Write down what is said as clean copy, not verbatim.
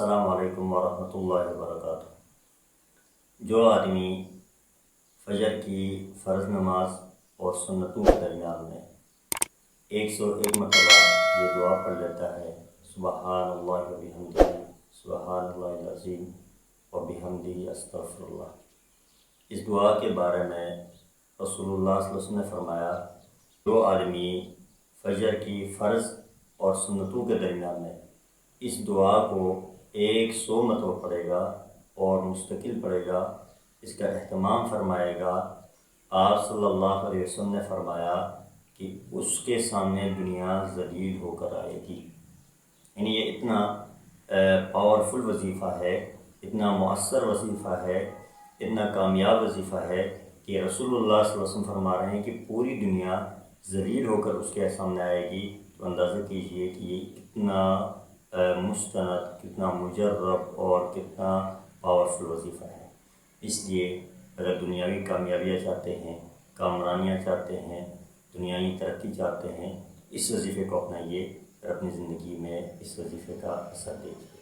السلام علیکم ورحمۃ اللہ وبرکاتہ۔ جو آدمی فجر کی فرض نماز اور سنتوں کے درمیان میں 101 مرتبہ یہ دعا پڑھ لیتا ہے، سبحان اللہ وبحمدہ، سبحان اللہ العظیم وبحمدہ، استغفر اللہ۔ اس دعا کے بارے میں رسول اللہ صلی اللہ علیہ وسلم نے فرمایا، جو آدمی فجر کی فرض اور سنتوں کے درمیان میں اس دعا کو 100 مرتبہ پڑھے گا اور مستقل پڑھے گا، اس کا اہتمام فرمائے گا، آپ صلی اللہ علیہ وسلم نے فرمایا کہ اس کے سامنے دنیا ذلیل ہو کر آئے گی۔ یعنی یہ اتنا پاورفل وظیفہ ہے، اتنا مؤثر وظیفہ ہے، اتنا کامیاب وظیفہ ہے کہ رسول اللہ صلی اللہ علیہ وسلم فرما رہے ہیں کہ پوری دنیا ذلیل ہو کر اس کے سامنے آئے گی۔ تو اندازہ کیجئے کہ یہ کتنا مستند، کتنا مجرب اور کتنا پاورفل وظیفہ ہے۔ اس لیے اگر دنیاوی کامیابیاں چاہتے ہیں، کامرانیاں چاہتے ہیں، دنیاوی ترقی چاہتے ہیں، اس وظیفے کو اپنائیے اور اپنی زندگی میں اس وظیفے کا اثر دیکھیے۔